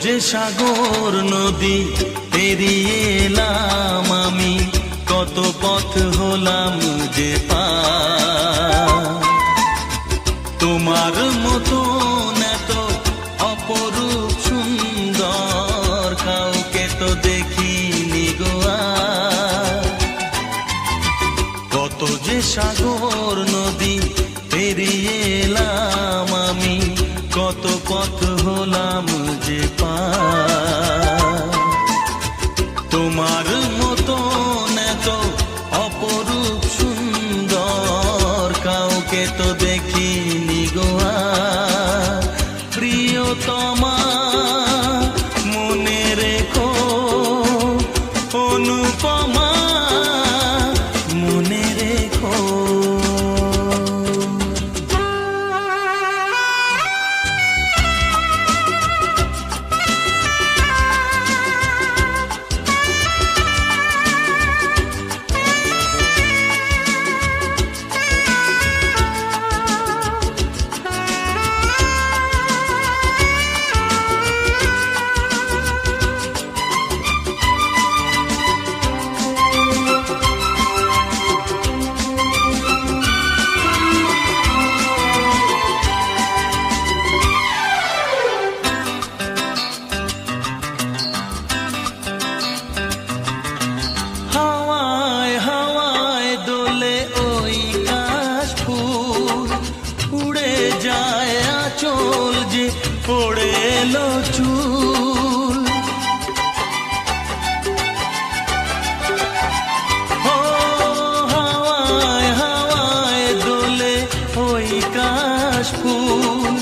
যে সাগর নদী পেরিয়ে এলাম আমি, কত পথ হলাম যে পার। তোমার মতো এত অপরূপ সুন্দর কাউকে তো দেখিনি গো আর। কত যে সাগর নদী পেরিয়ে এলাম আমি, কত পথ হলাম যে পার। তোমার মতো এত অপরূপ সুন্দর কাউকে তো দেখিনি গো আর। প্রিয়তমা মনে রেখো, অনুপমা মনে রেখো। পড়ে এলো চুল, ও হাওয়ায় হাওয়ায় দোলে ওই কাশ ফুল।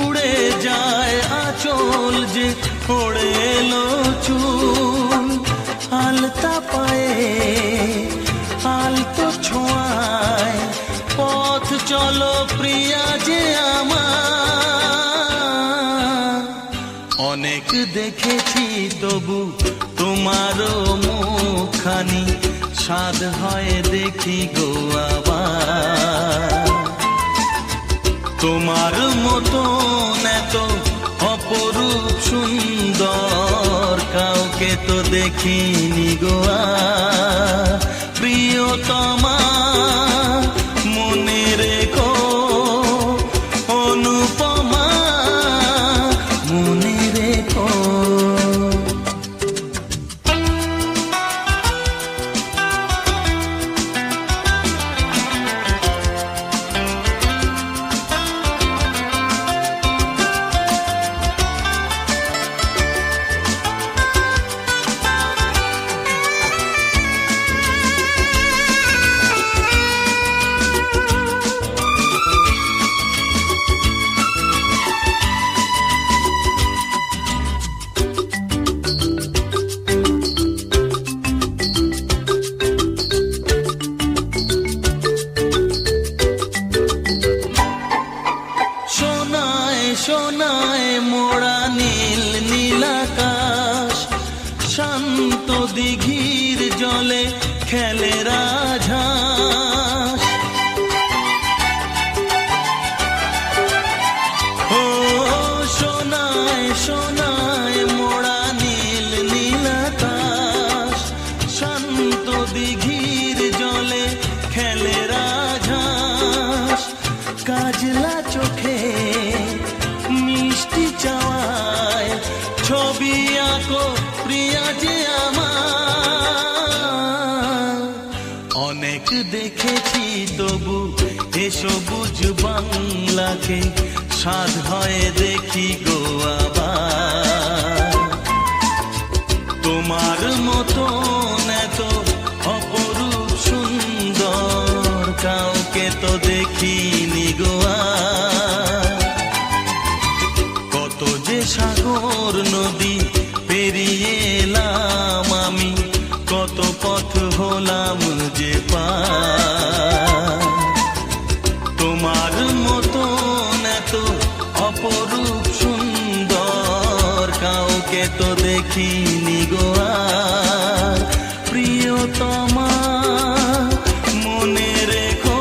উড়ে যায় আঁচল যে পড়ে এলো চুল। আলতা পায়ে আলতো ছোঁয়ায় পথ চলো প্রিয়া যে আমার। অনেক দেখেছি তবু তোমারও মুখখানি, স্বাদ হয় দেখি গো আবার। তোমার মতো এত অপরূপ সুন্দর কাউকে তো দেখিনি গো আর। প্রিয়তমা মনে রেখো, অনুপমা মনে রেখো। সোনায় মোড়া নীল নীলাকাশ, শান্ত দিঘির জলে খেলে রাজহাঁস। ও সোনায় সোনায় মোড়া নীল নীলাকাশ, শান্ত দিঘির জলে খেলে রাজহাঁস। কাজলা চোখে মিষ্টি চাওয়ায় ছবি আঁকো প্রিয়া যে আমার। অনেক দেখেছি তবু এ সবুজ বাংলাকে, স্বাদ হয় দেখি গো আবার। তোমার মতো এত অপরূপ সুন্দর কাউকে তো দেখিনি গো আর। কত যে সাগর নদী পেরিয়ে এলাম আমি, কত পথ হলাম যে পার। তোমার মতো এত অপরূপ সুন্দর কাউকে তো দেখিনি গো আর। প্রিয়তমা মনে রেখো,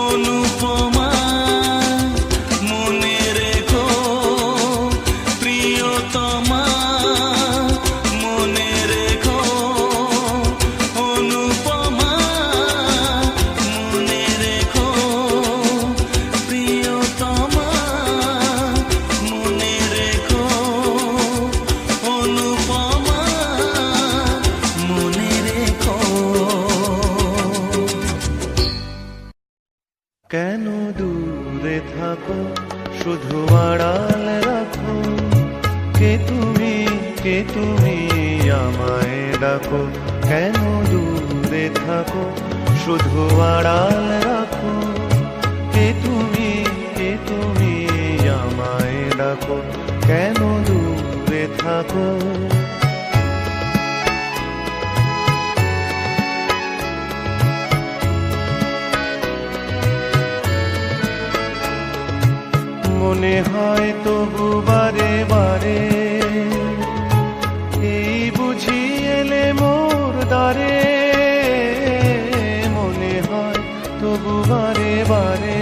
অনুপমা মনে রেখো। প্রিয় কেন দূরে থাকো, শুধু আড়াল রাখো, কে তুমি আমায় ডাকো। কেন দূরে থাকো, শুধু আড়াল রাখো, কে তুমি আমায় ডাকো। কেন দূরে থাকো। মনে হয় তবু বারে বারে, এই বুঝি এলে মোর দ্বারে। মনে হয় তবু বারে বারে,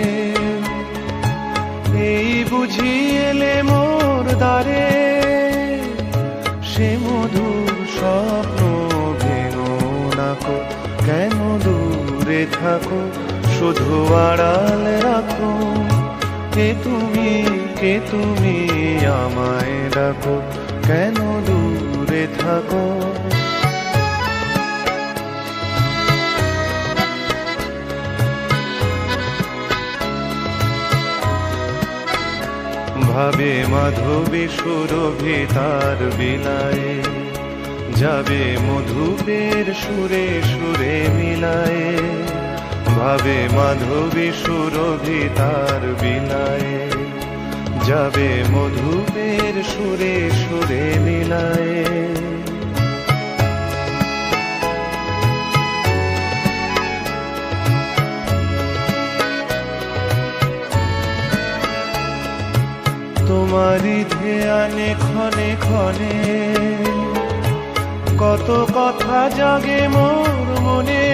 এই বুঝি এলে মোর দ্বারে। সে মধুর স্বপ্ন ভেঙো নাকো, কেন দূরে থাকো, শুধু আড়াল রাখো, কে তুমি আমায় ডাকো। কেন দূরে থাকো। ভাবে মাধবী সুরভি তার বিলায়ে, যাবে মধুপের সুরে সুরে মিলায়ে। ভাবে মাধবী সুরভি তার বিলায়ে, যাবে মধুপের সুরে সুরে মিলায়ে। তোমারি ধ্যানে ক্ষণে ক্ষণে, কত কথা জাগে মোর মনে।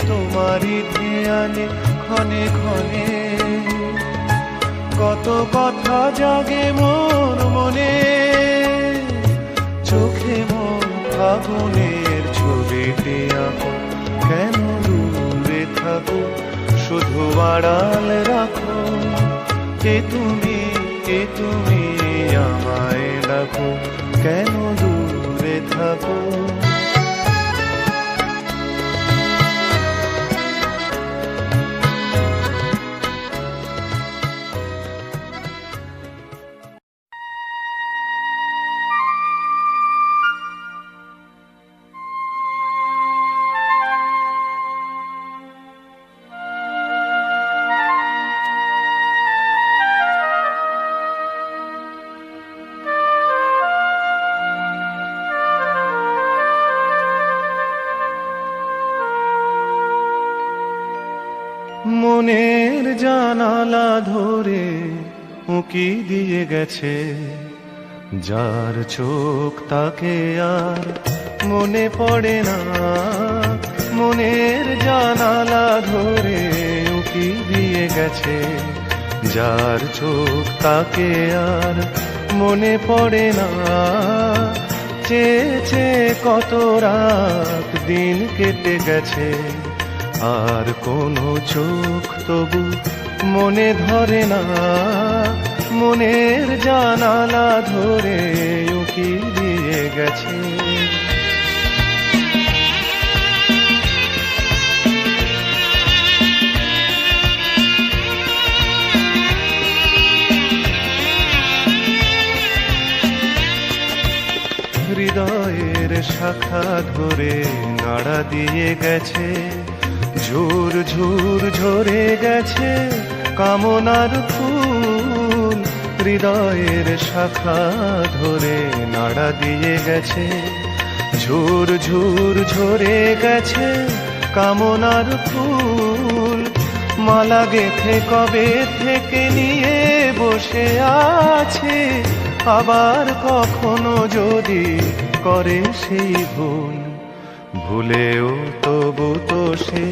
তোমারি ধ্যানে ক্ষণে ক্ষণে, কত কথা জাগে মোর মনে। চোখে মোর ফাগুনের ছবিটি আঁকো, কেন দূরে থাকো, শুধু আড়াল রাখো, কে তুমি আমায় ডাকো। কেন দূরে থাকো। মনের জানালা ধরে উঁকি দিয়ে গেছে, যার চোখ তাকে আর মনে পড়ে না। মনের জানালা ধরে উঁকি দিয়ে গেছে, যার চোখ তাকে আর মনে পড়ে না। চেয়ে কত রাত দিন কেটে গেছে, আর কোনো চোখ তবু মনে ধরে না। মনের জানালা ধরে উঁকি দিয়ে গেছে। হৃদয়ের শাখা ধরে নাড়া দিয়ে গেছে, ঝুর ঝুর ঝরে গেছে কামনার ফুল। হৃদয়ের শাখা ধরে নাড়া দিয়ে গেছে, ঝুর ঝুর ঝরে গেছে কামনার ফুল। মালা গেথে কবে থেকে নিয়ে বসে আছে, আবার কখনো যদি করে সেই ভুল, ভুলেও তবু তো সে